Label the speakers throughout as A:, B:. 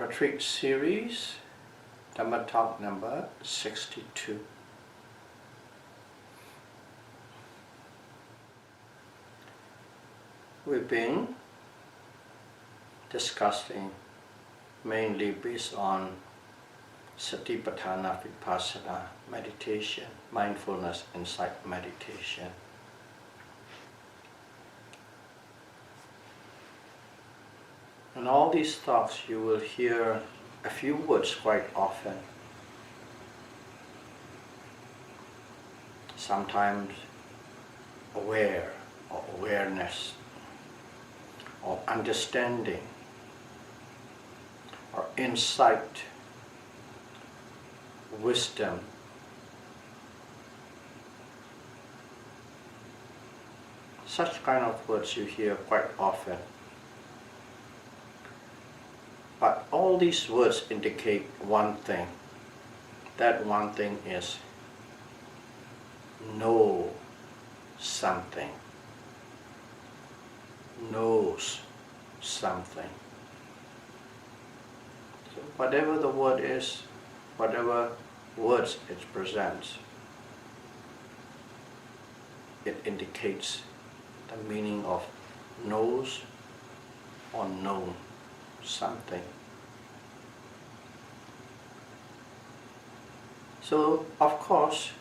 A: Retreat series, Dhamma talk number 62. We've been discussing mainly based on Satipatthana Vipassana meditation, mindfulness insight meditation. In all these talks you will hear a few words quite often. Sometimes aware or awareness or understanding or insight, wisdom. Such kind of words you hear quite often. But all these words indicate one thing. That one thing is know something. Knows something. So whatever the word is, whatever words it presents, it indicates the meaning of knows or known something. So, of course,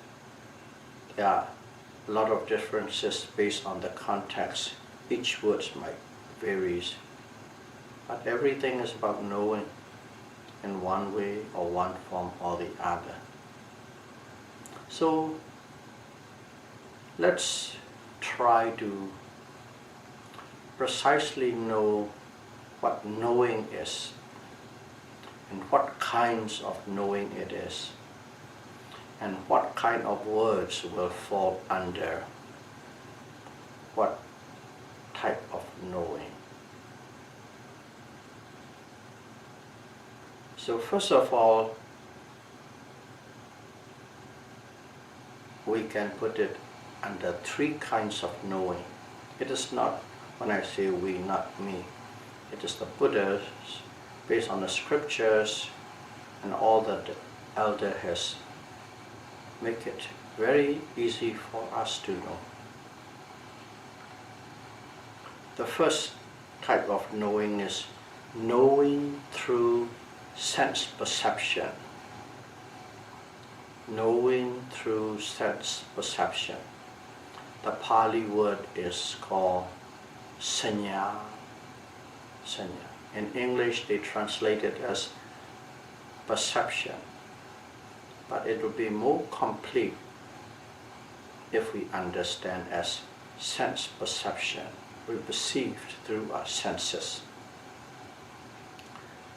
A: there are a lot of differences based on the context. Each word might vary, but everything is about knowing in one way or one form or the other. So, let's try to precisely know what knowing is and what kinds of knowing it is and what kind of words will fall under what type of knowing. So first of all, we can put it under three kinds of knowing. It is not, when I say we, not me, it is the Buddhas, based on the scriptures and all that the elder has make it very easy for us to know. The first type of knowing is knowing through sense perception. Knowing through sense perception. The Pali word is called sanya. Sanya. In English they translate it as perception, but it would be more complete if we understand as sense perception. We perceived through our senses,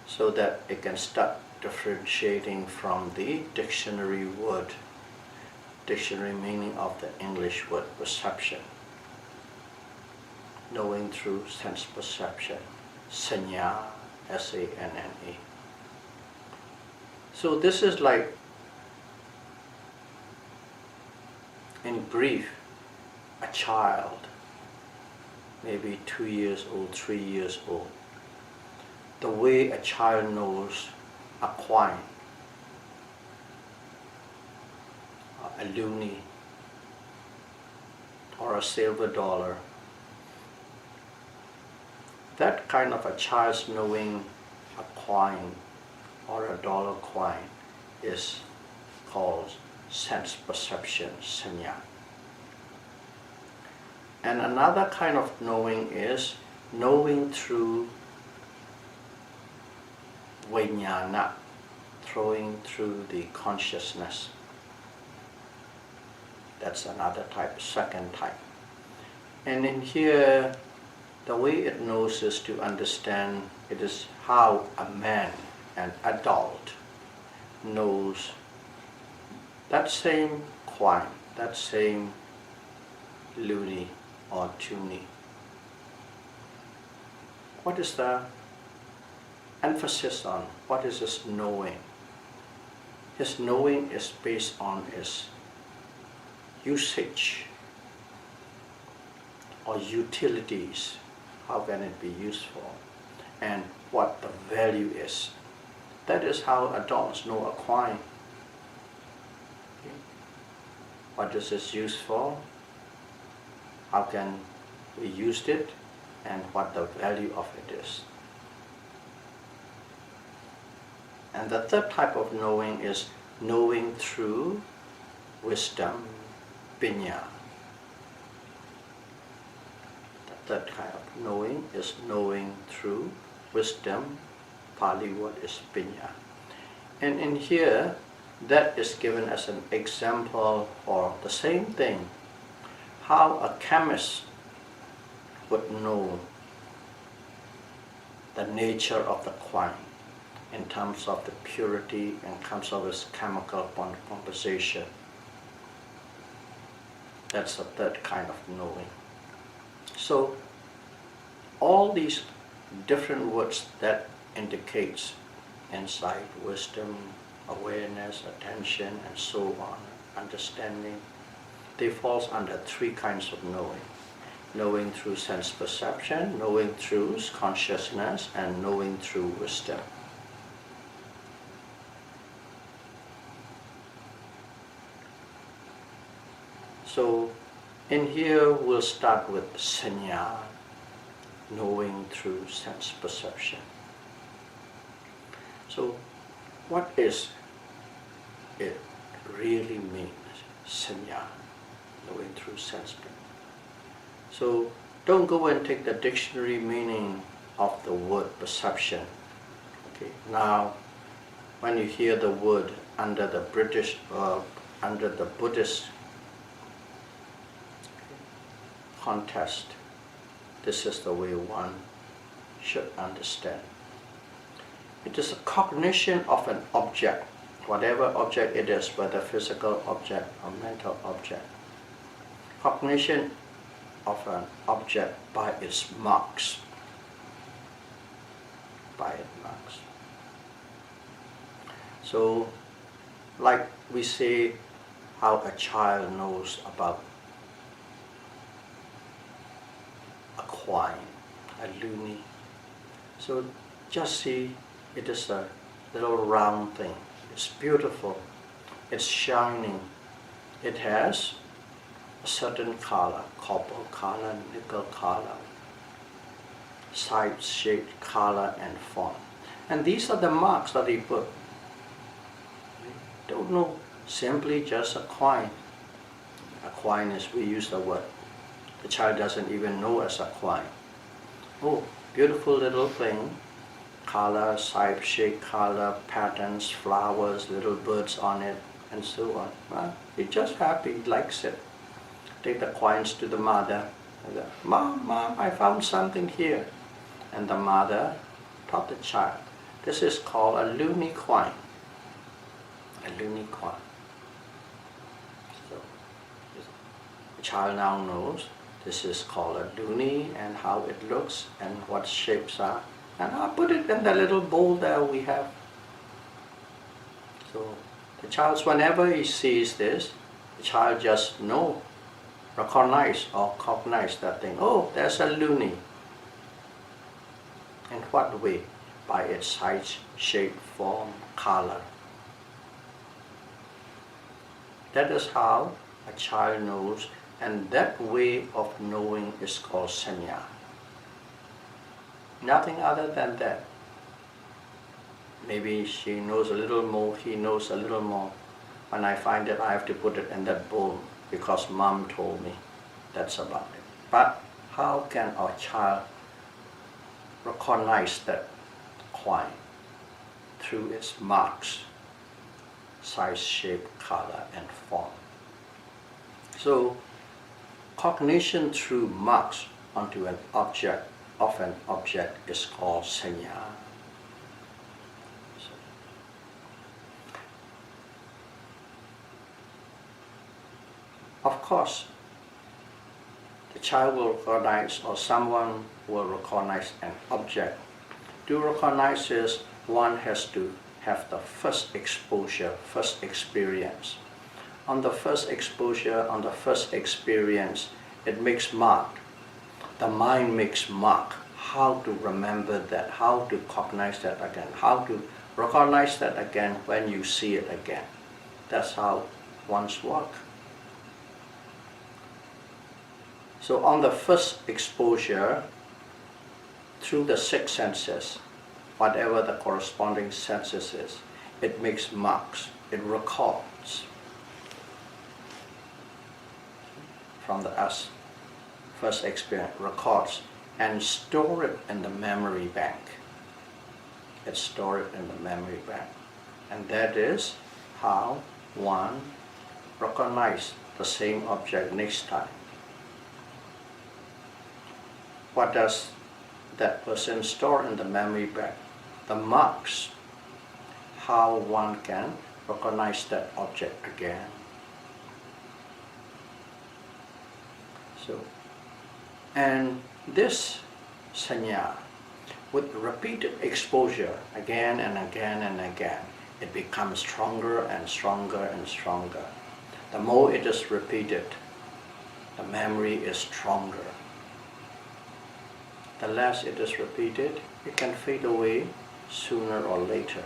A: so that it can start differentiating from the dictionary word, dictionary meaning of the English word perception. Knowing through sense perception, sanya, S-A-N-N-A. So this is like, in brief, a child, maybe 2 years old, 3 years old. The way a child knows a coin, a loonie, or a silver dollar. That kind of a child's knowing a coin or a dollar coin is called sense perception, sanya. And another kind of knowing is knowing through vijnana, throwing through the consciousness. That's another type, second type. And in here, the way it knows is to understand it is how a man, an adult, knows that same coin, that same loonie or toonie. What is the emphasis on? What is his knowing? His knowing is based on his usage or utilities. How can it be useful? And what the value is. That is how adults know a coin. Okay. What is it used for? How can we use it? And what the value of it is. And the third type of knowing is knowing through wisdom, pinya. The third kind of knowing is knowing through wisdom. Pali word is pinya. And in here, that is given as an example for the same thing. How a chemist would know the nature of the coin in terms of the purity and terms of its chemical composition. That's the third kind of knowing. So all these different words that indicates insight, wisdom, awareness, attention, and so on, understanding, they fall under three kinds of knowing. Knowing through sense perception, knowing through consciousness, and knowing through wisdom. So in here we'll start with sanya, knowing through sense perception. So what is it really means, sanya, knowing through sense perception? So don't go and take the dictionary meaning of the word perception. Okay. Now, when you hear the word under the Buddhist context, this is the way one should understand. It is a cognition of an object, whatever object it is, whether physical object or mental object. Cognition of an object by its marks. By its marks. So, like we say how a child knows about a coin, a loonie. So just see, it is a little round thing. It's beautiful. It's shining. It has a certain color, copper color, nickel color, side-shaped color and form. And these are the marks that he put. Don't know, simply just a coin. A coin is, we use the word. The child doesn't even know as a coin. Oh, beautiful little thing. Color, side-shaped color, patterns, flowers, little birds on it, and so on. Well, he's just happy, he likes it. Take the coins to the mother. Mom, I found something here. And the mother taught the child. This is called a loonie coin. A loonie coin. So the child now knows this is called a loonie and how it looks and what shapes are. And I'll put it in the little bowl there we have. So the child, whenever he sees this, the child just recognize or cognize that thing. Oh, there's a loonie. In what way? By its size, shape, form, color. That is how a child knows, and that way of knowing is called sanya. Nothing other than that. Maybe she knows a little more, he knows a little more. When I find it, I have to put it in that bowl because mom told me. That's about it. But how can our child recognize that coin? Through its marks, size, shape, color, and form. So, cognition through marks onto an object, of an object, is called sanya. Of course, the child will recognize, or someone will recognize an object. To recognize this, one has to have the first exposure, first experience. On the first exposure, on the first experience, it makes mark. The mind makes mark. How to remember that, how to cognize that again, how to recognize that again when you see it again. That's how one's work. So on the first exposure, through the six senses, whatever the corresponding senses is, it makes marks, it records from the us. First experience, records and store it in the memory bank. It stores it in the memory bank. And that is how one recognizes the same object next time. What does that person store in the memory bank? The marks, how one can recognize that object again. So, and this sanya, with repeated exposure again and again and again, it becomes stronger and stronger and stronger. The more it is repeated, the memory is stronger. The less it is repeated, it can fade away sooner or later.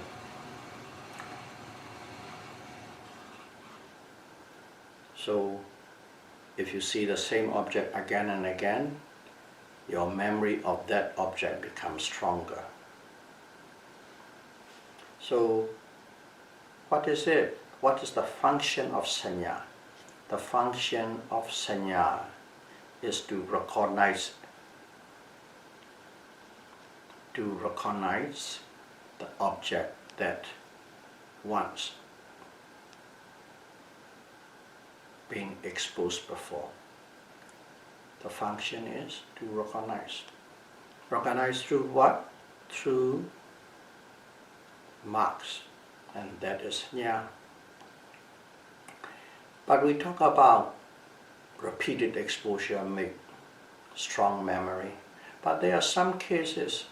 A: So, if you see the same object again and again, your memory of that object becomes stronger. So, what is it? What is the function of sanya? The function of sanya is to recognize the object that once being exposed before. The function is to recognize. Recognize through what? Through marks, and that is sanya. But we talk about repeated exposure make strong memory. But there are some cases,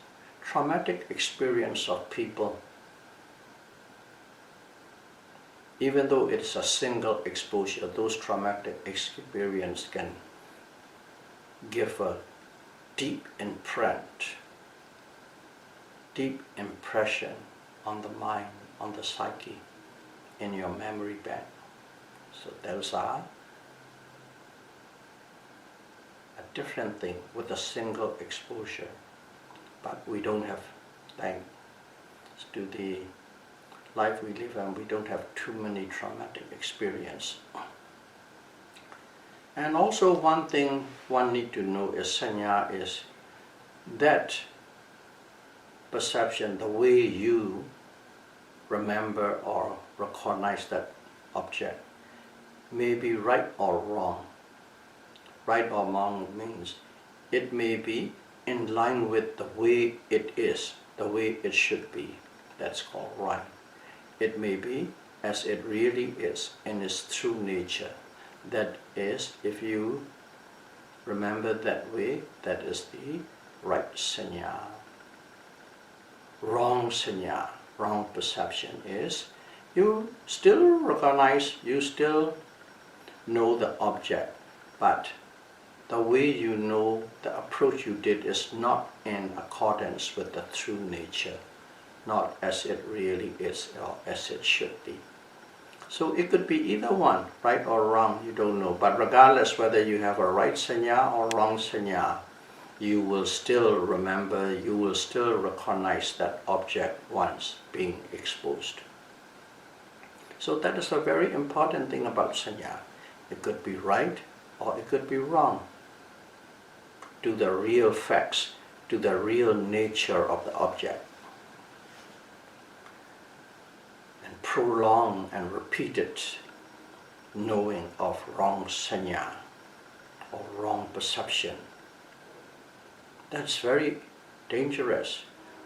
A: traumatic experience of people, even though it's a single exposure, those traumatic experience can give a deep imprint, deep impression on the mind, on the psyche, in your memory bank. So those are a different thing with a single exposure. But we don't have, thanks to the life we live in, we don't have too many traumatic experience. And also one thing one need to know is sanya is that perception, the way you remember or recognize that object may be right or wrong. Right or wrong means it may be in line with the way it is, the way it should be. That's called right. It may be as it really is in its true nature. That is, if you remember that way, that is the right sanya. Wrong sanya, wrong perception is you still recognize, you still know the object, but the way you know, the approach you did is not in accordance with the true nature, not as it really is or as it should be. So it could be either one, right or wrong, you don't know. But regardless whether you have a right sanya or wrong sanya, you will still remember, you will still recognize that object once being exposed. So that is a very important thing about sanya. It could be right or it could be wrong. To the real facts, to the real nature of the object. And prolonged and repeated knowing of wrong sanya or wrong perception. That's very dangerous.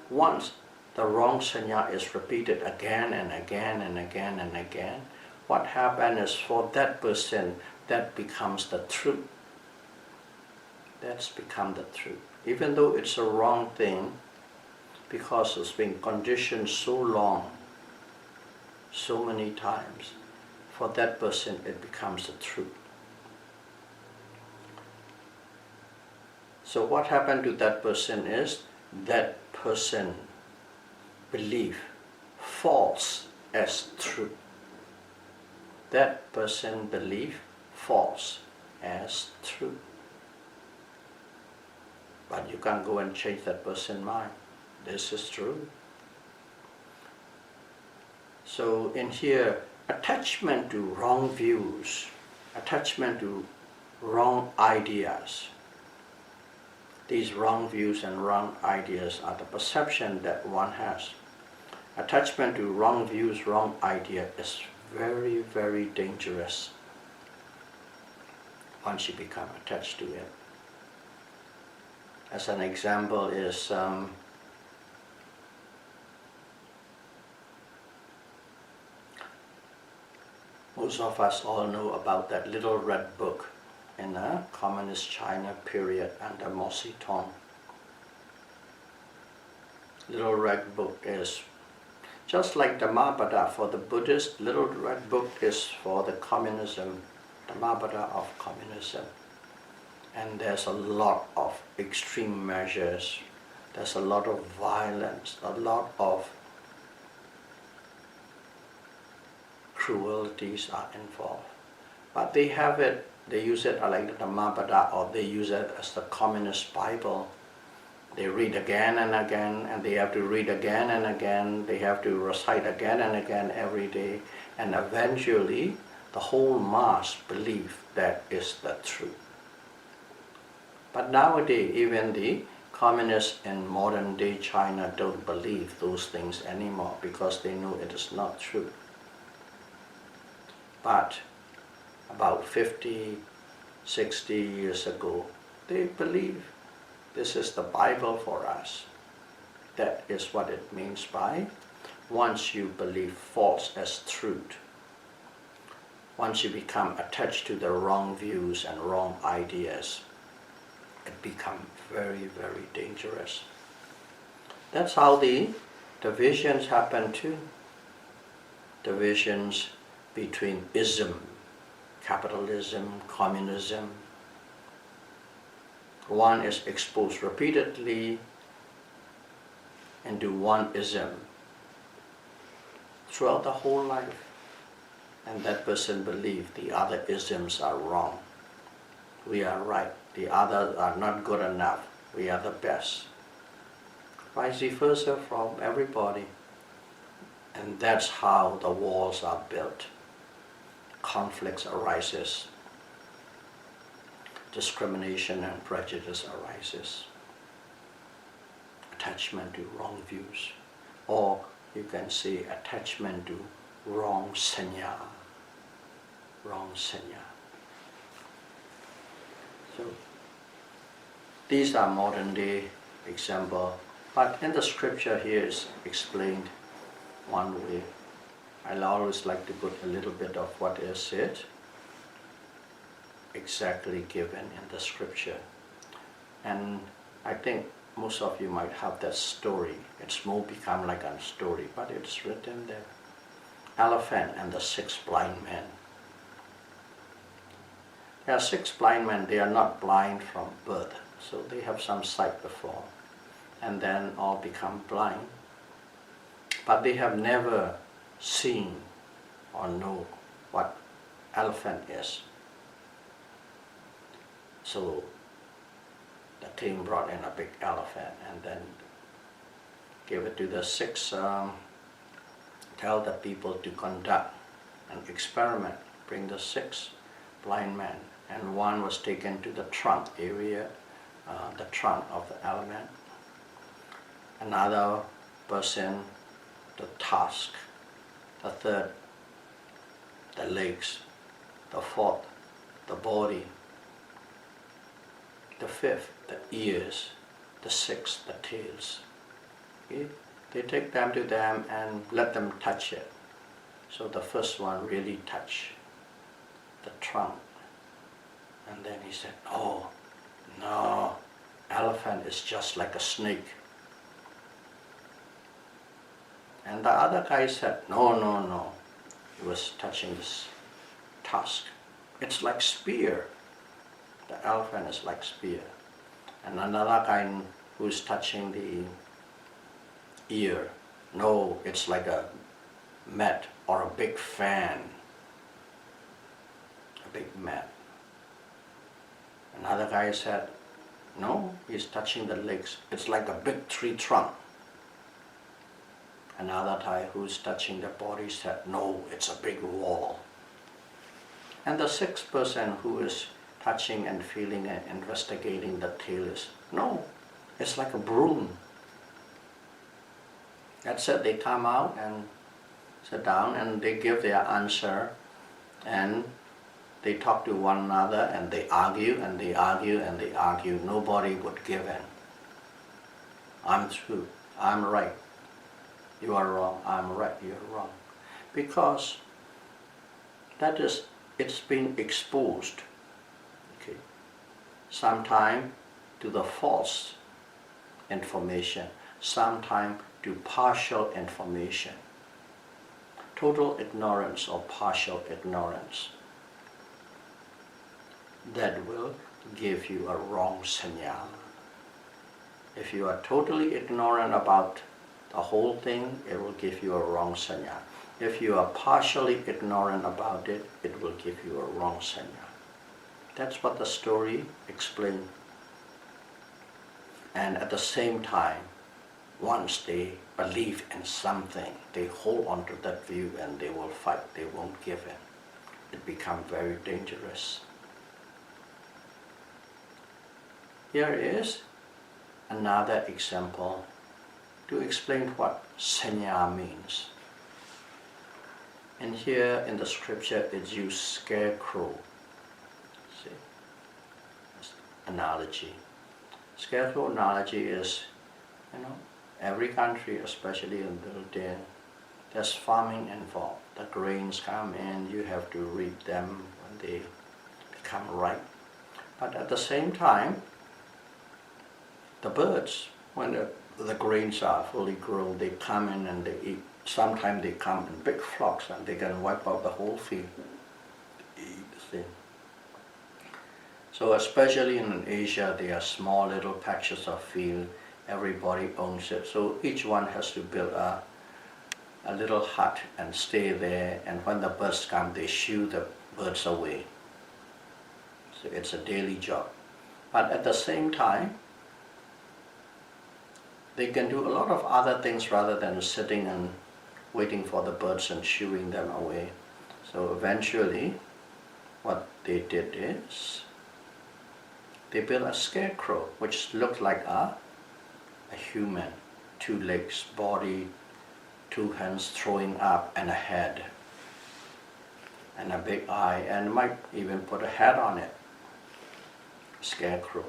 A: Once the wrong sanya is repeated again and again and again and again, what happens is for that person, that becomes the truth. That's become the truth. Even though it's a wrong thing, because it's been conditioned so long, so many times, for that person it becomes the truth. So what happened to that person is, that person believe false as true. That person believes false as true. But you can't go and change that person's mind. This is true. So in here, attachment to wrong views, attachment to wrong ideas. These wrong views and wrong ideas are the perception that one has. Attachment to wrong views, wrong idea is very, very dangerous once you become attached to it. As an example is most of us all know about that little red book in the communist China period under Mao Zedong. Little red book is just like the Dhamma for the Buddhist. Little red book is for the communism, the Dhamma of communism. And there's a lot of extreme measures. There's a lot of violence, a lot of cruelties are involved. But they have it, they use it like the Dhamma, or they use it as the communist Bible. They read again and again, and they have to read again and again. They have to recite again and again every day. And eventually, the whole mass believe that is the truth. But nowadays, even the communists in modern day China don't believe those things anymore because they know it is not true. But about 50, 60 years ago, they believe this is the Bible for us. That is what it means by once you believe false as truth, once you become attached to the wrong views and wrong ideas, it becomes very, very dangerous. That's how the divisions happen too. Divisions between ism, capitalism, communism. One is exposed repeatedly into one ism throughout the whole life. And that person believes the other isms are wrong. We are right. The others are not good enough. We are the best. Vice versa from everybody. And that's how the walls are built. Conflicts arises. Discrimination and prejudice arises. Attachment to wrong views. Or you can say attachment to wrong sanya. Wrong sanya. So these are modern day examples, but in the scripture here is explained one way. I always like to put a little bit of what is said exactly given in the scripture. And I think most of you might have that story. It's more become like a story, but it's written there. Elephant and the 6 blind men. There are 6 blind men. They are not blind from birth, so they have some sight before, and then all become blind. But they have never seen or know what elephant is. So the king brought in a big elephant and then gave it to the 6, tell the people to conduct an experiment, bring the 6 blind men. And one was taken to the trunk area, the trunk of the elephant. Another person, the tusk. The third, the legs. The fourth, the body. The fifth, the ears. The sixth, the tails. Okay? They take them to them and let them touch it. So the first one really touched the trunk. And then he said, oh, no, elephant is just like a snake. And the other guy said, no. He was touching this tusk. It's like spear. The elephant is like spear. And another guy who's touching the ear, no, it's like a mat or a big fan, a big mat. Another guy said, no, he's touching the legs. It's like a big tree trunk. Another guy who's touching the body said, no, it's a big wall. And the sixth person who is touching and feeling and investigating the tail is, no, it's like a broom. That's it. They come out and sit down and they give their answer, and they talk to one another and they argue and they argue and they argue. Nobody would give in. I'm true, I'm right. You are wrong, I'm right, you're wrong. Because that is, it's been exposed, okay, sometime to the false information, sometime to partial information, total ignorance or partial ignorance. That will give you a wrong signal. If you are totally ignorant about the whole thing, it will give you a wrong signal. If you are partially ignorant about it, it will give you a wrong signal. That's what the story explains. And at the same time, once they believe in something, they hold on to that view and they will fight, they won't give in. It becomes very dangerous. Here is another example to explain what sanya means. And here in the scripture it uses scarecrow. See, analogy. Scarecrow analogy is, every country, especially in Britain, there's farming involved. The grains come in, you have to reap them when they become ripe. But at the same time, the birds, when the grains are fully grown, they come in and they eat. Sometimes they come in big flocks and they can wipe out the whole field. Eat. So especially in Asia, there are small little patches of field. Everybody owns it. So each one has to build a little hut and stay there. And when the birds come, they shoo the birds away. So it's a daily job. But at the same time, they can do a lot of other things rather than sitting and waiting for the birds and shooing them away. So eventually, what they did is, they built a scarecrow, which looked like a human, 2 legs, body, 2 hands throwing up, and a head, and a big eye, and might even put a hat on it. Scarecrow.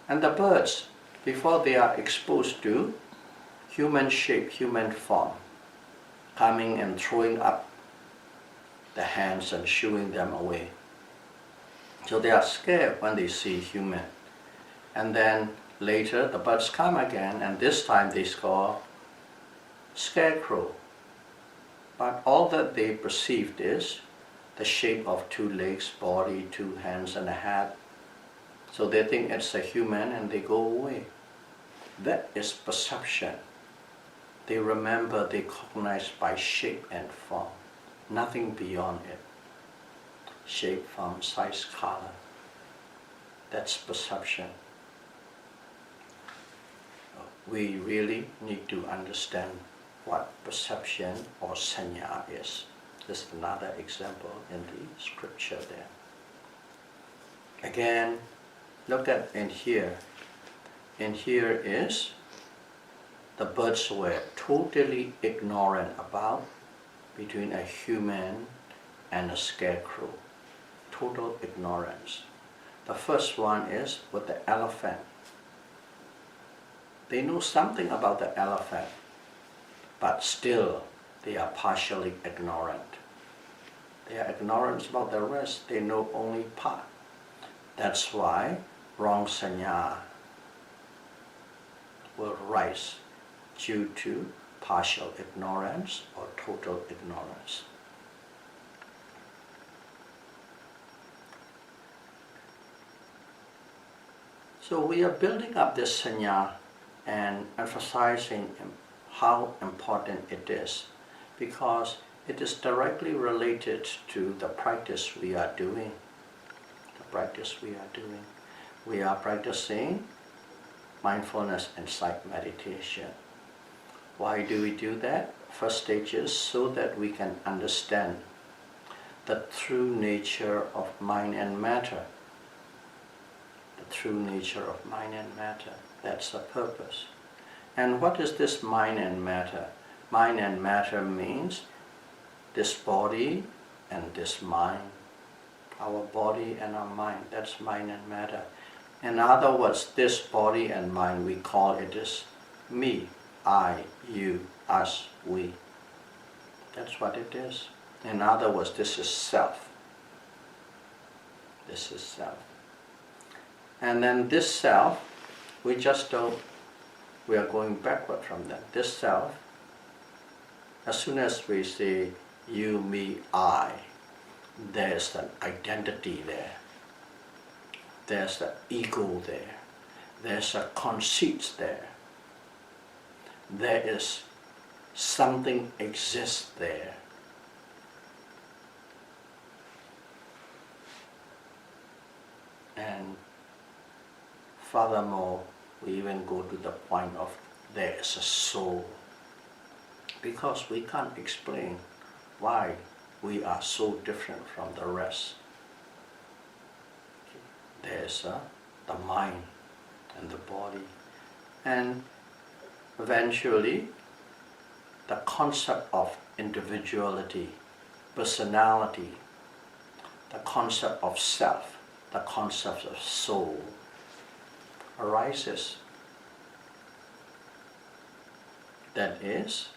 A: And the birds, before they are exposed to human shape, human form, coming and throwing up the hands and shooing them away. So they are scared when they see human. And then later the birds come again, and this time they score scarecrow. But all that they perceived is the shape of 2 legs, body, 2 hands, and a hat. So they think it's a human and they go away. That is perception. They remember, they cognize by shape and form, nothing beyond it. Shape, form, size, color. That's perception. We really need to understand what perception or sanya is. This is another example in the scripture there. Again, look at in here. In here is the birds were totally ignorant about between a human and a scarecrow. Total ignorance. The first one is with the elephant. They know something about the elephant, but still they are partially ignorant. They are ignorant about the rest. They know only part. That's why wrong sanya will rise due to partial ignorance or total ignorance. So we are building up this sanya and emphasizing how important it is, because it is directly related to the practice we are doing. The practice we are doing. We are practicing mindfulness and sight meditation. Why do we do that? First stage is so that we can understand the true nature of mind and matter. The true nature of mind and matter. That's the purpose. And what is this mind and matter? Mind and matter means this body and this mind. Our body and our mind, that's mind and matter. In other words, this body and mind, we call it as me, I, you, us, we. That's what it is. In other words, this is self. This is self. And then this self, we just don't, we are going backward from that. This self, as soon as we say you, me, I, there's an identity there. There's an ego there. There's a conceit there. There is something exists there. And furthermore, we even go to the point of there is a soul. Because we can't explain why we are so different from the rest. There's the mind and the body. And eventually, the concept of individuality, personality, the concept of self, the concept of soul arises. That is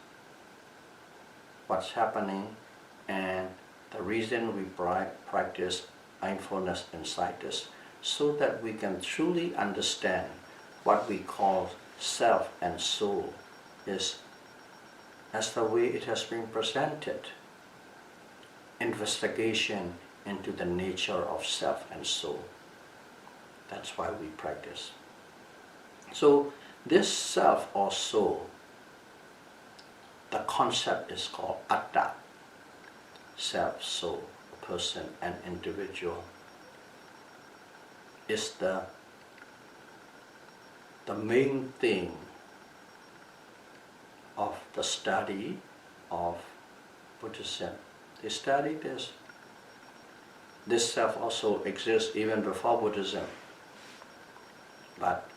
A: what's happening, and the reason we practice mindfulness and sight is so that we can truly understand what we call self and soul is as the way it has been presented. Investigation into the nature of self and soul. That's why we practice. So this self or soul, the concept is called atta, self, soul, person and individual, is the main thing of the study of Buddhism. They study this. This self also exists even before Buddhism. But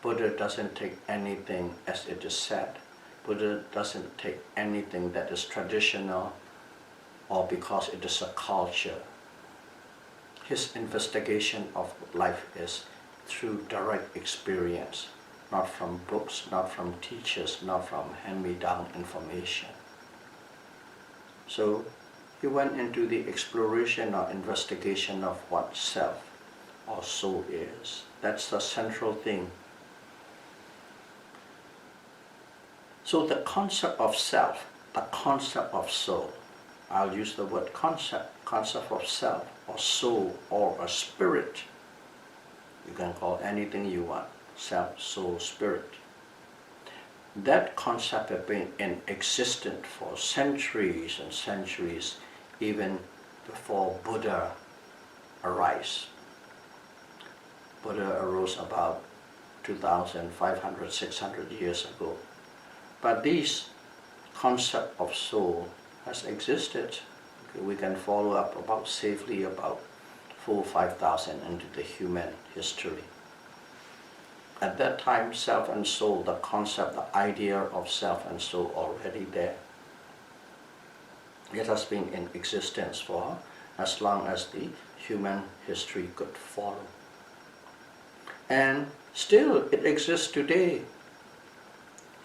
A: Buddha doesn't take anything as it is said. Buddha doesn't take anything that is traditional or because it is a culture. His investigation of life is through direct experience, not from books, not from teachers, not from hand-me-down information. So he went into the exploration or investigation of what self or soul is. That's the central thing. So the concept of self, the concept of soul, I'll use the word concept of self or soul or a spirit. You can call anything you want, self, soul, spirit. That concept has been in existence for centuries and centuries, even before Buddha arose. Buddha arose about 2,500, 600 years ago. But this concept of soul has existed. We can follow up about safely about 4,000 or 5,000 into the human history. At that time, self and soul, the concept, the idea of self and soul already there. It has been in existence for as long as the human history could follow. And still it exists today.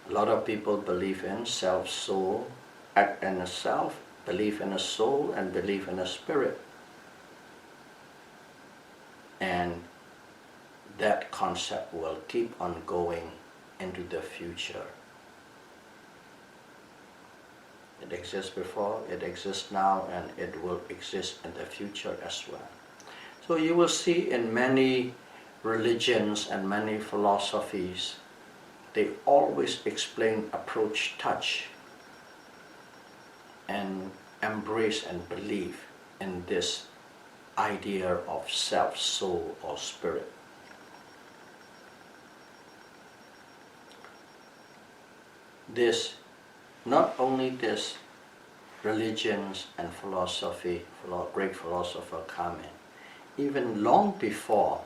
A: A lot of people believe in self, soul, act in a self, believe in a soul, and believe in a spirit. And that concept will keep on going into the future. It exists before, it exists now, and it will exist in the future as well. So you will see in many religions and many philosophies, they always explain approach touch. and embrace and believe in this idea of self, soul, or spirit. This, not only this religions and philosophy, great philosopher come in, even long before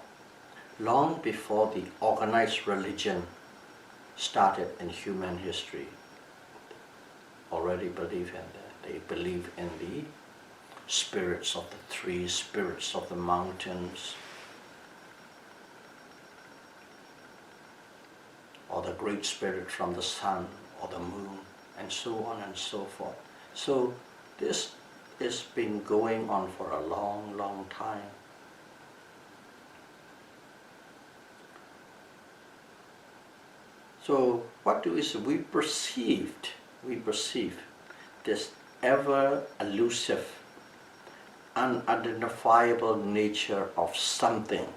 A: the organized religion started in human history, already believe in that. They believe in the spirits of the trees, spirits of the mountains, or the great spirit from the sun or the moon, and so on and so forth. So this has been going on for a long, long time. So what do we say? We perceive this ever elusive, unidentifiable nature of something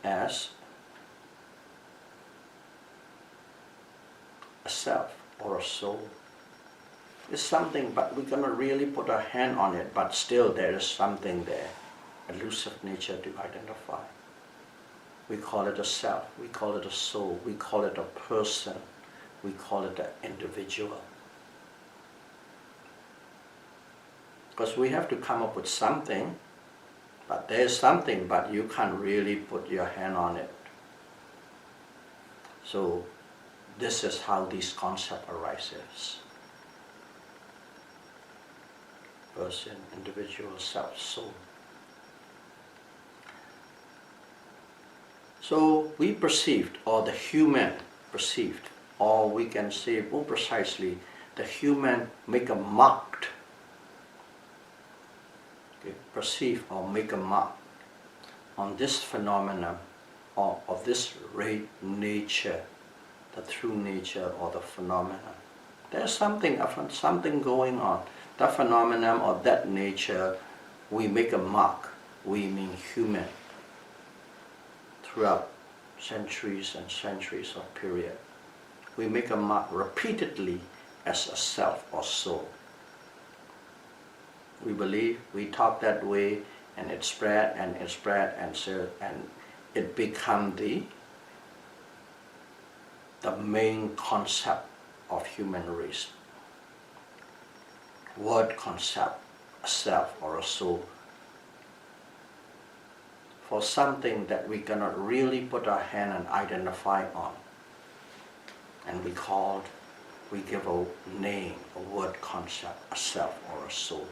A: as a self or a soul. It's something, but we cannot really put a hand on it, but still there is something there, elusive nature to identify. We call it a self, we call it a soul, we call it a person, we call it an individual. Because we have to come up with something, but there's something, but you can't really put your hand on it. So this is how this concept arises. Person, individual, self, soul. So we perceived, or the human perceived, or we can say more precisely, the human make a mark, perceive or make a mark on this phenomenon, or of this great nature, the true nature or the phenomenon. There's something going on. That phenomenon or that nature, we make a mark. We mean human. Throughout centuries and centuries of period, we make a mark repeatedly as a self or soul. We believe, we talk that way, and it spread and it spread, and so, and it become the main concept of human race. Word concept, a self or a soul, for something that we cannot really put our hand and identify on. And we give a name, a word concept, a self or a soul.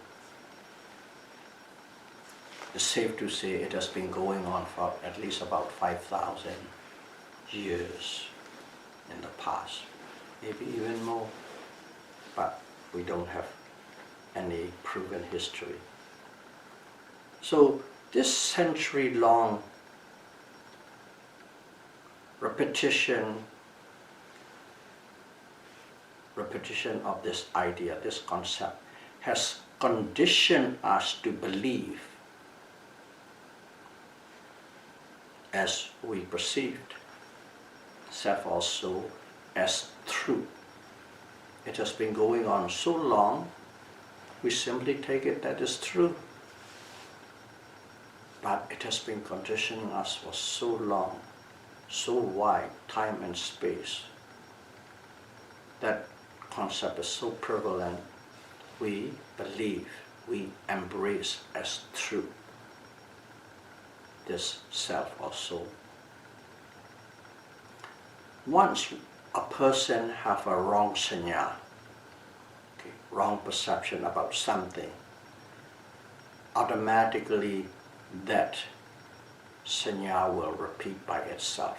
A: It's safe to say it has been going on for at least about 5,000 years in the past, maybe even more, but we don't have any proven history. So this century-long repetition of this idea, this concept, has conditioned us to believe as we perceived self or soul as true. It has been going on so long, we simply take it that is true. But it has been conditioning us for so long, so wide, time and space. That concept is so prevalent, we believe, we embrace as true this self or soul. Once a person have a wrong sanya, wrong perception about something, automatically that sanya will repeat by itself.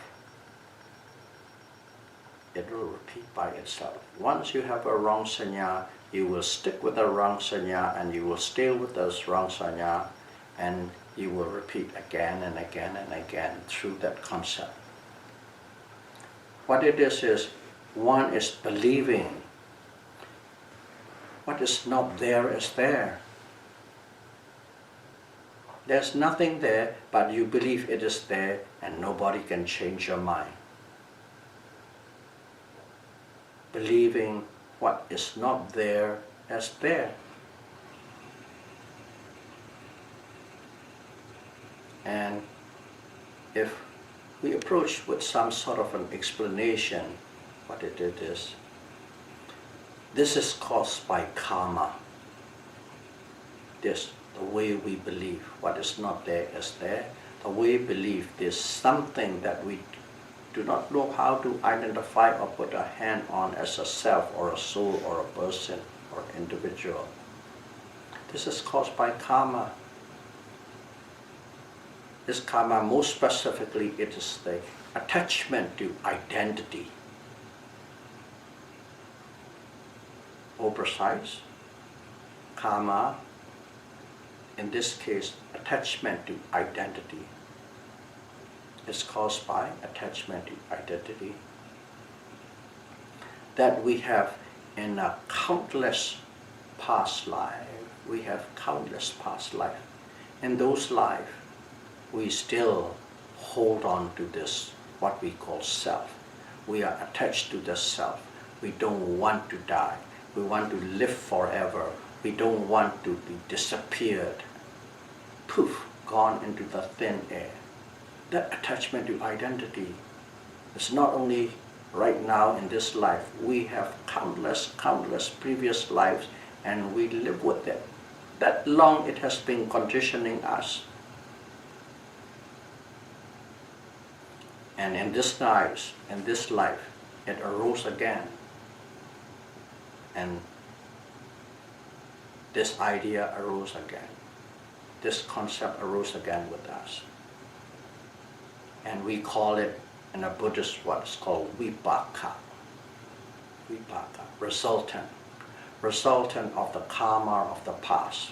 A: It will repeat by itself. Once you have a wrong sanya, you will stick with the wrong sanya, and you will stay with those wrong sanya, and you will repeat again and again and again through that concept. What it is one is believing what is not there is there. There's nothing there, but you believe it is there, and nobody can change your mind. believing what is not there as there. And if we approach with some sort of an explanation what it is, this is caused by karma. This, the way we believe what is not there as there, the way we believe there's something that we do not know how to identify or put a hand on as a self or a soul or a person or individual. This is caused by karma. This karma, most specifically, it is the attachment to identity. More precise, karma, in this case, attachment to identity, is caused by attachment to identity that we have in a countless past life. We have countless past life. In those lives, we still hold on to this, what we call self. We are attached to the self. We don't want to die. We want to live forever. We don't want to be disappeared. Poof, gone into the thin air. That attachment to identity is not only right now in this life. We have countless previous lives, and we live with it. That long it has been conditioning us. And in this life, it arose again. And this idea arose again. This concept arose again with us. And we call it, in a Buddhist, what's called vipaka. Vipaka, resultant of the karma of the past.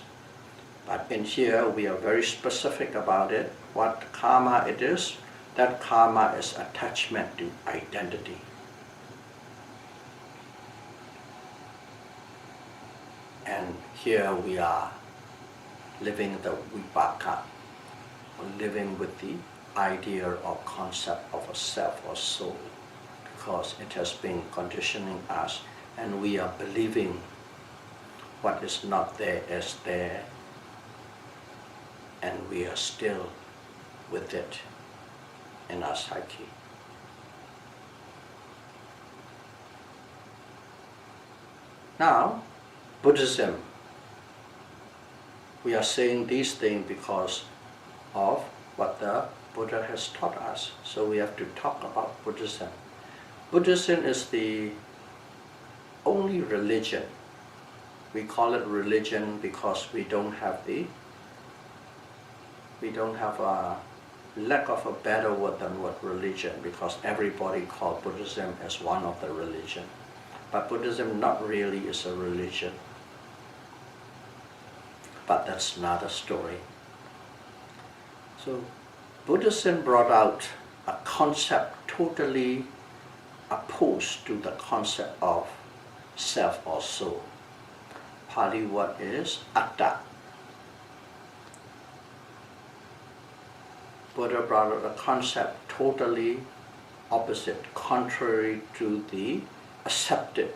A: But in here, we are very specific about it. What karma it is? That karma is attachment to identity. And here we are living the vipaka, living with the idea or concept of a self or soul, because it has been conditioning us, and we are believing what is not there as there, and we are still with it in our psyche. Now, Buddhism, we are saying these things because of what the Buddha has taught us. So we have to talk about Buddhism. Buddhism is the only religion. We call it religion because we don't have a lack of a better word than word religion, because everybody called Buddhism as one of the religion. But Buddhism not really is a religion. But that's another story. So Buddhism brought out a concept totally opposed to the concept of self or soul. Pali word is atta. Buddha brought out a concept totally opposite, contrary to the accepted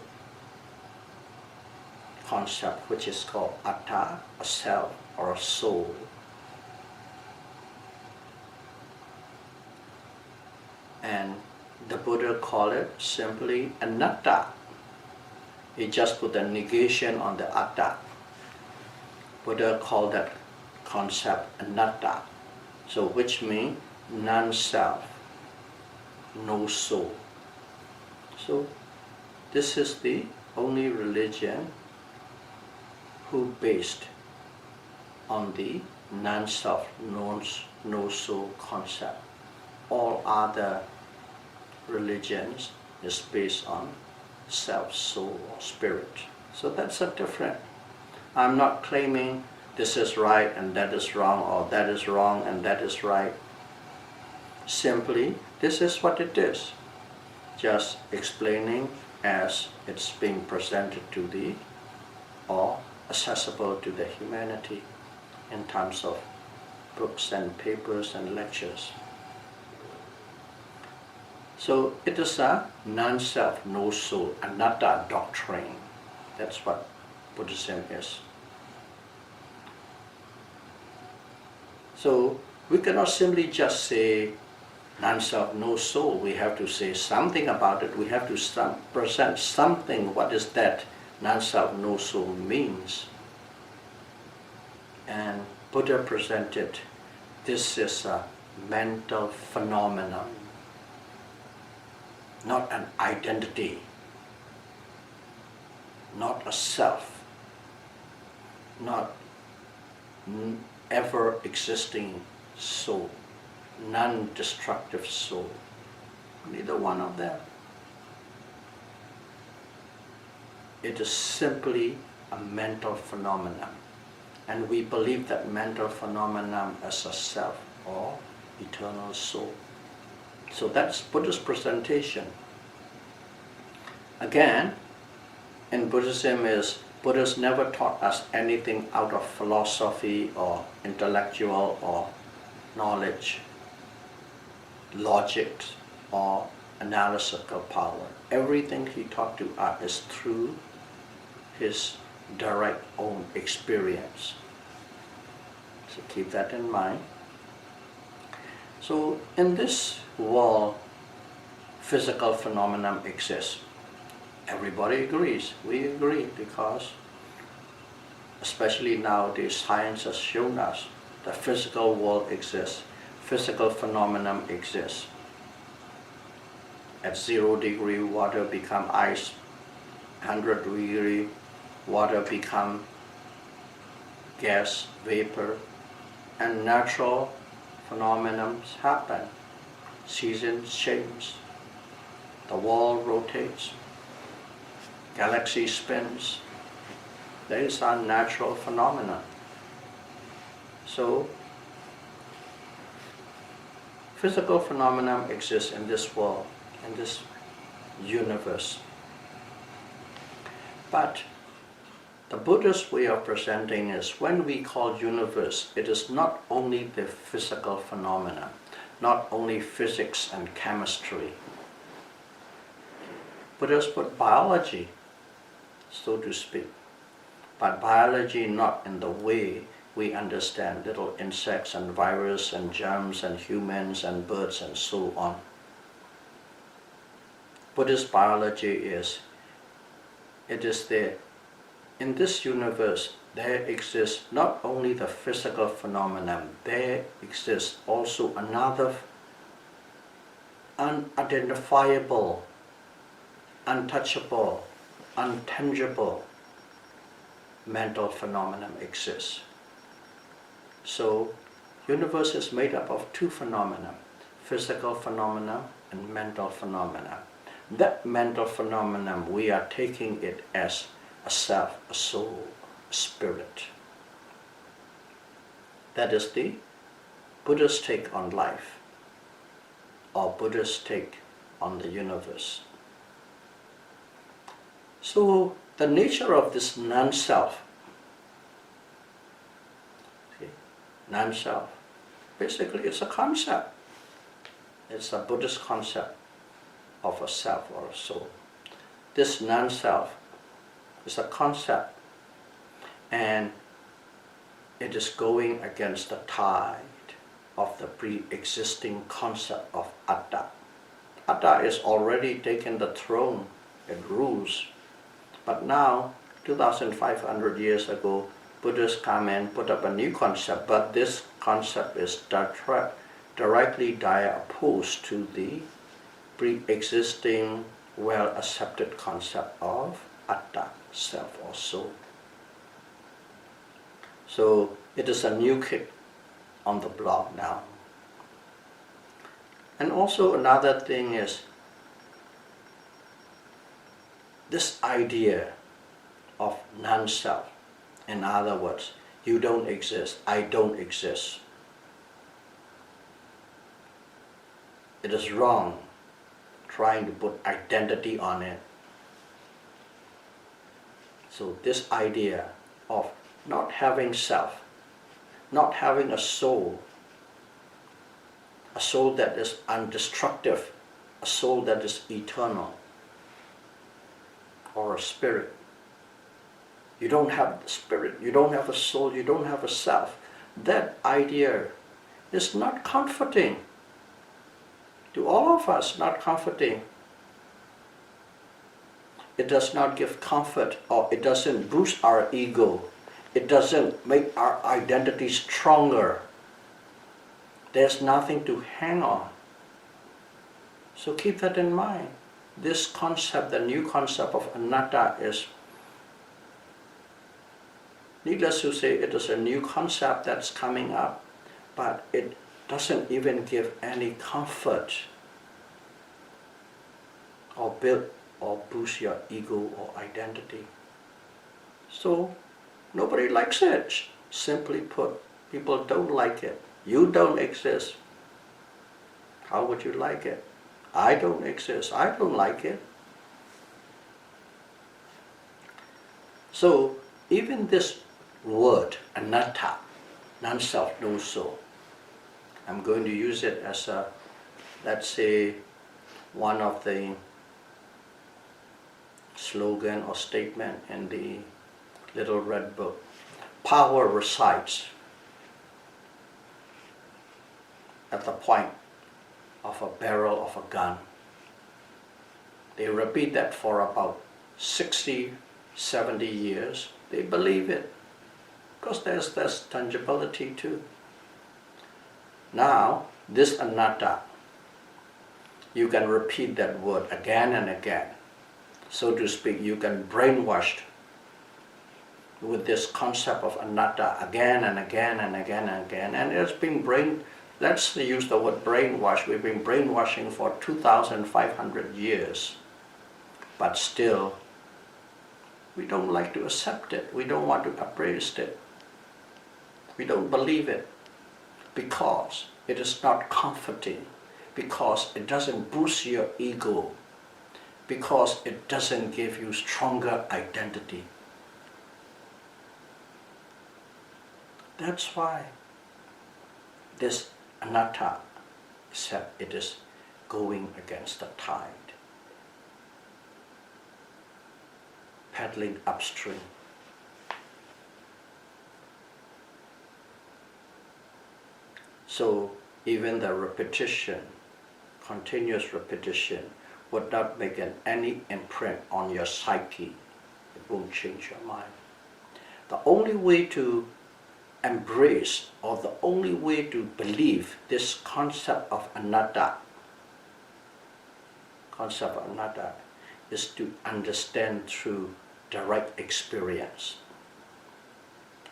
A: concept, which is called atta, a self or a soul. And the Buddha called it simply anatta. He just put a negation on the atta. Buddha called that concept anatta. So which means non-self, no soul. So this is the only religion who based on the non-self, no soul concept. All other religions is based on self, soul, or spirit. So that's a different. I'm not claiming this is right and that is wrong, or that is wrong and that is right. Simply, this is what it is. Just explaining as it's being presented to thee, or accessible to the humanity in terms of books and papers and lectures. So it is a non-self, no soul, anatta doctrine. That's what Buddhism is. So we cannot simply just say non-self, no soul. We have to say something about it. We have to present something. What is that non-self, no soul means? And Buddha presented, this is a mental phenomenon, not an identity, not a self, not ever existing soul, non-destructive soul, neither one of them. It is simply a mental phenomenon, and we believe that mental phenomenon as a self or eternal soul. So that's Buddha's presentation. Again, in Buddhism is, Buddha's never taught us anything out of philosophy or intellectual or knowledge, logic or analytical power. Everything he taught to us is through his direct own experience. So keep that in mind. So in this world, physical phenomenon exists. Everybody agrees. We agree because, especially nowadays, science has shown us the physical world exists. Physical phenomenon exists. At 0 degree, water become ice. 100 degree, water become gas, vapor, and natural phenomena happen. Seasons change. The world rotates. Galaxy spins. These are natural phenomena. So, physical phenomena exist in this world, in this universe. But the Buddha's way of presenting is, when we call universe, it is not only the physical phenomena, not only physics and chemistry. Buddha's put biology, so to speak, but biology not in the way we understand little insects and viruses and germs and humans and birds and so on. Buddhist biology is, it is there. In this universe, there exists not only the physical phenomenon, there exists also another unidentifiable, untouchable, untangible mental phenomenon exists. So, universe is made up of two phenomena, physical phenomena and mental phenomena. That mental phenomenon, we are taking it as a self, a soul, a spirit. That is the Buddha's take on life, or Buddha's take on the universe. So the nature of this non-self, non-self, basically it's a concept. It's a Buddhist concept of a self or a soul. This non-self is a concept, and it is going against the tide of the pre-existing concept of Atta. Atta is already taken the throne, it rules. But now, 2,500 years ago, Buddhists come and put up a new concept, but this concept is directly opposed to the pre-existing, well-accepted concept of Atta, self or soul. So it is a new kick on the block now. And also another thing is, this idea of non-self, in other words, you don't exist, I don't exist. It is wrong trying to put identity on it. So this idea of not having self, not having a soul that is undestructive, a soul that is eternal, or a spirit. You don't have the spirit, you don't have a soul, you don't have a self. That idea is not comforting. To all of us, not comforting. It does not give comfort, or it doesn't boost our ego. It doesn't make our identity stronger. There's nothing to hang on. So keep that in mind. This concept, the new concept of anatta, is, needless to say, it is a new concept that's coming up, but it doesn't even give any comfort or build or boost your ego or identity. So nobody likes it. Simply put, people don't like it. You don't exist. How would you like it? I don't exist. I don't like it. So even this word, anatta, non-self, no soul, I'm going to use it as a, let's say, one of the slogan or statement in the Little Red Book. Power resides at the point of a barrel of a gun. They repeat that for about 60, 70 years. They believe it because there's tangibility too. Now, this anatta, you can repeat that word again and again. So to speak, you can brainwash with this concept of anatta again and again and again and again. And it's been let's use the word brainwash. We've been brainwashing for 2,500 years. But still, we don't like to accept it. We don't want to embrace it. We don't believe it because it is not comforting, because it doesn't boost your ego, because it doesn't give you stronger identity. That's why this anatta said it is going against the tide, paddling upstream. So even the repetition, continuous repetition, would not make any imprint on your psyche. It won't change your mind. The only way to embrace, or the only way to believe this concept of anatta, is to understand through direct experience.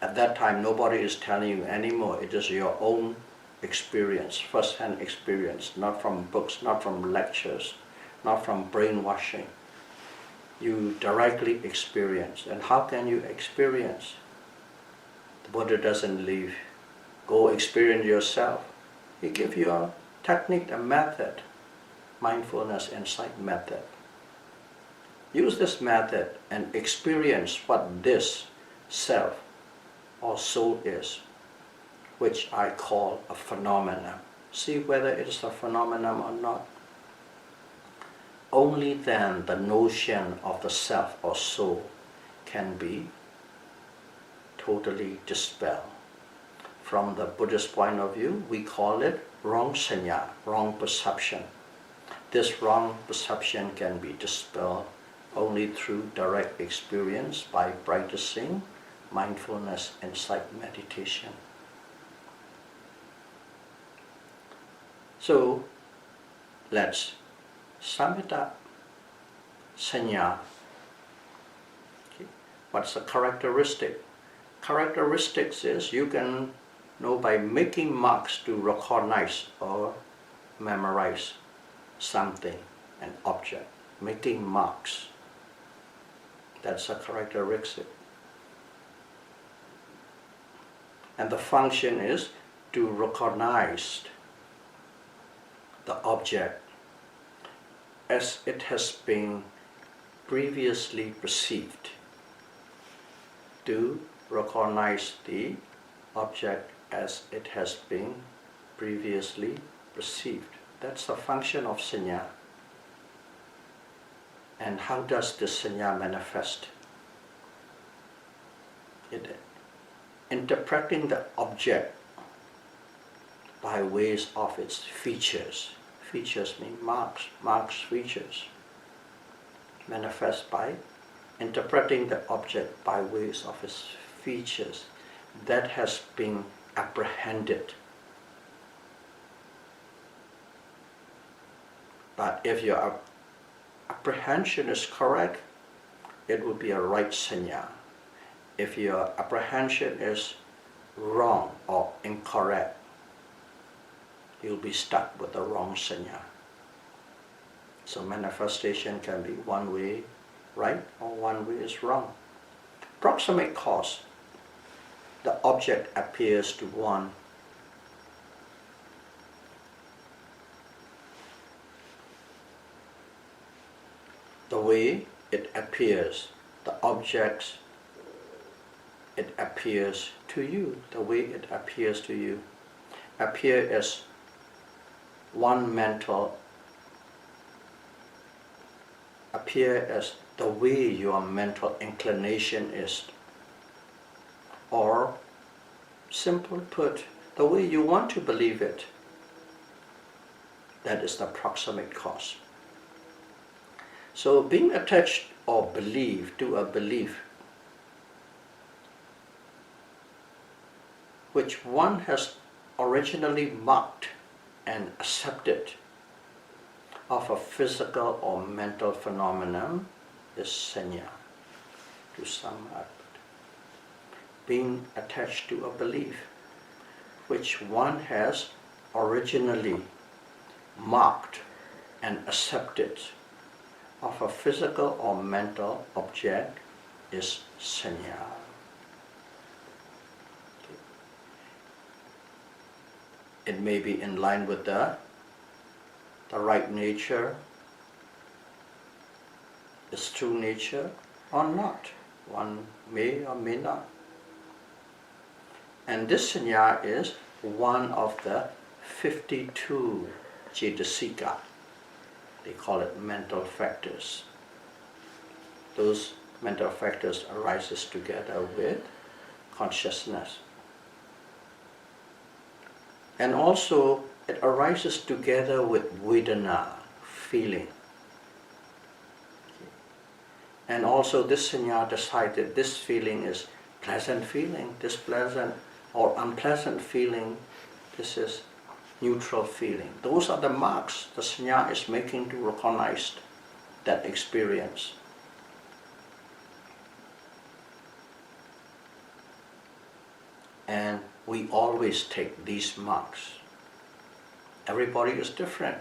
A: At that time, nobody is telling you anymore. It is your own experience, first-hand experience, not from books, not from lectures, not from brainwashing. You directly experience. And how can you experience? The Buddha doesn't leave. Go experience yourself. He gives you a technique, a method, mindfulness insight method. Use this method and experience what this self or soul is, which I call a phenomenon. See whether it is a phenomenon or not. Only then the notion of the self or soul can be totally dispelled. From the Buddhist point of view, we call it wrong sanya, wrong perception. This wrong perception can be dispelled only through direct experience by practicing mindfulness insight meditation. So let's sum it up. Sanya. Okay. What's the characteristic? Characteristics is you can know by making marks to recognize or memorize something, an object. Making marks. That's a characteristic. And the function is to recognize the object as it has been previously perceived. To recognize the object as it has been previously perceived. That's the function of sanya. And how does this sanya manifest? Interpreting the object by ways of its features. Features mean marks, features. Manifest by interpreting the object by ways of its features that has been apprehended. But if your apprehension is correct, it will be a right sanya. If your apprehension is wrong or incorrect, you'll be stuck with the wrong sanya. So manifestation can be one way right or one way is wrong. Proximate cause. The object appears to one. The way it appears, the objects, it appears to you, the way it appears to you. Appear as one mental, appear as the way your mental inclination is, or simply put, the way you want to believe it. That is the proximate cause. So being attached or believed to a belief which one has originally marked and accepted of a physical or mental phenomenon is sanya, to sum up. Being attached to a belief which one has originally marked and accepted of a physical or mental object is sanya. It may be in line with the right nature, its true nature, or not. One may or may not. And this sanya is one of the 52 cetasika. They call it mental factors. Those mental factors arises together with consciousness. And also it arises together with vedana, feeling. And also this sanya decided this feeling is pleasant feeling, displeasant or unpleasant feeling, this is neutral feeling. Those are the marks the sanya is making to recognize that experience. And we always take these marks. Everybody is different.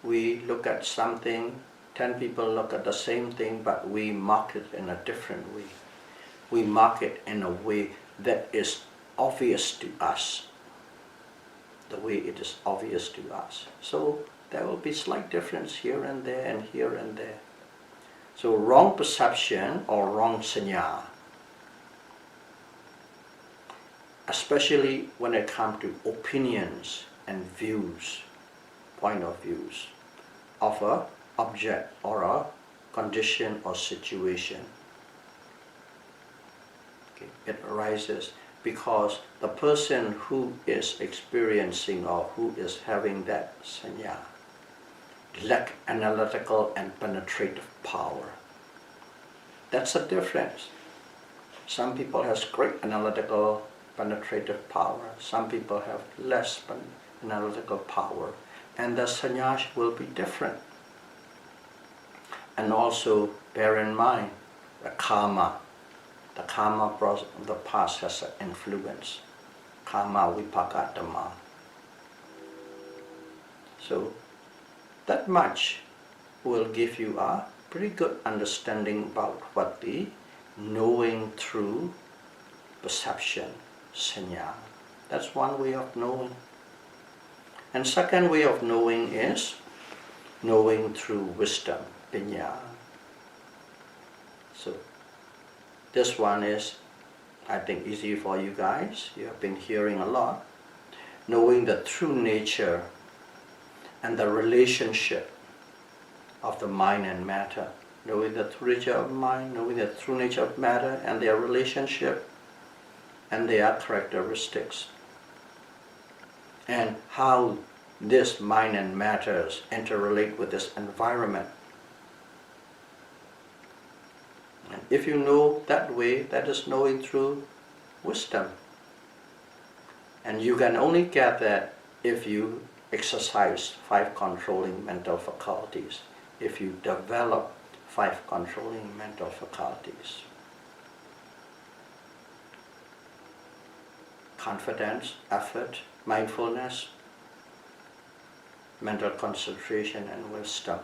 A: We look at something, 10 people look at the same thing, but we mark it in a different way. We mark it in a way that is obvious to us. The way it is obvious to us. So there will be slight difference here and there and here and there. So wrong perception or wrong sanya, especially when it comes to opinions and views, point of views of a object or a condition or situation. Okay. It arises because the person who is experiencing or who is having that sanya lack analytical and penetrative power. That's a difference. Some people has great analytical penetrative power. Some people have less analytical power. And the sanya will be different. And also bear in mind the karma. The karma of the past has an influence. Karma vipaka dhamma. So that much will give you a pretty good understanding about what the knowing through perception, sanya. That's one way of knowing. And second way of knowing is knowing through wisdom, pinya. So this one is, I think, easy for you guys. You have been hearing a lot. Knowing the true nature and the relationship of the mind and matter, knowing the true nature of mind, knowing the true nature of matter and their relationship and their characteristics, and how this mind and matters interrelate with this environment. And if you know that way, that is knowing through wisdom. And you can only get that if you exercise 5 controlling mental faculties, if you develop 5 controlling mental faculties. Confidence, effort, mindfulness, mental concentration, and wisdom.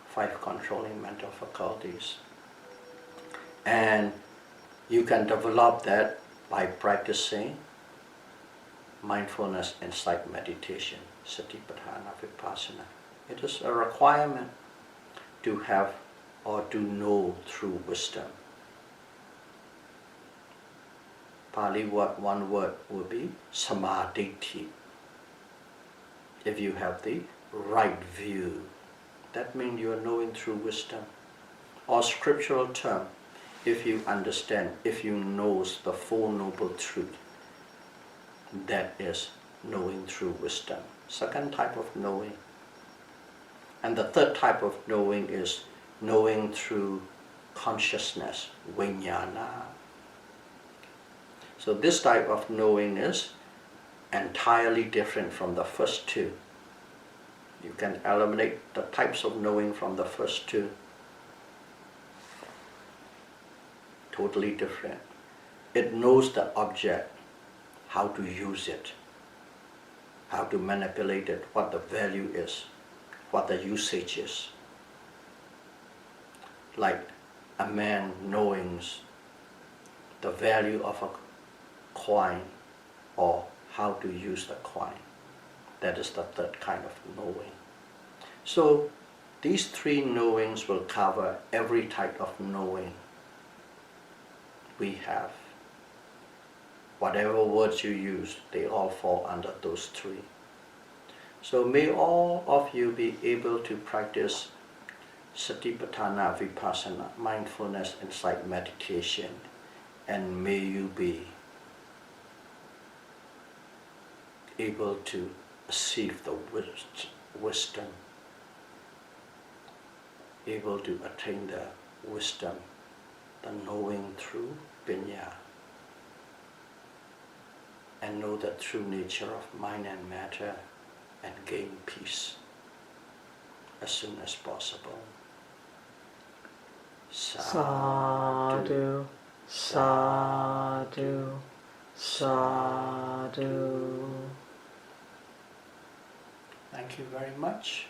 A: 5 controlling mental faculties. And you can develop that by practicing mindfulness insight meditation, Satipatthana Vipassana. It is a requirement to have or to know through wisdom. Pali one word would be samadhi. If you have the right view, that means you are knowing through wisdom. Or scriptural term, if you understand, if you know the Four Noble Truth, that is knowing through wisdom. Second type of knowing. And the third type of knowing is knowing through consciousness, vijnana. So this type of knowing is entirely different from the first two. You can eliminate the types of knowing from the first two. Totally different. It knows the object, how to use it, how to manipulate it, what the value is, what the usage is. Like a man knowing the value of a coin or how to use the coin. That is the third kind of knowing. So these 3 knowings will cover every type of knowing we have. Whatever words you use, they all fall under those 3. So may all of you be able to practice Satipatthana Vipassana, mindfulness insight meditation, and may you be able to achieve the wisdom, able to attain the wisdom, the knowing through vinyasa, and know the true nature of mind and matter, and gain peace as soon as possible.
B: Sadhu, sadhu, sadhu.
A: Thank you very much.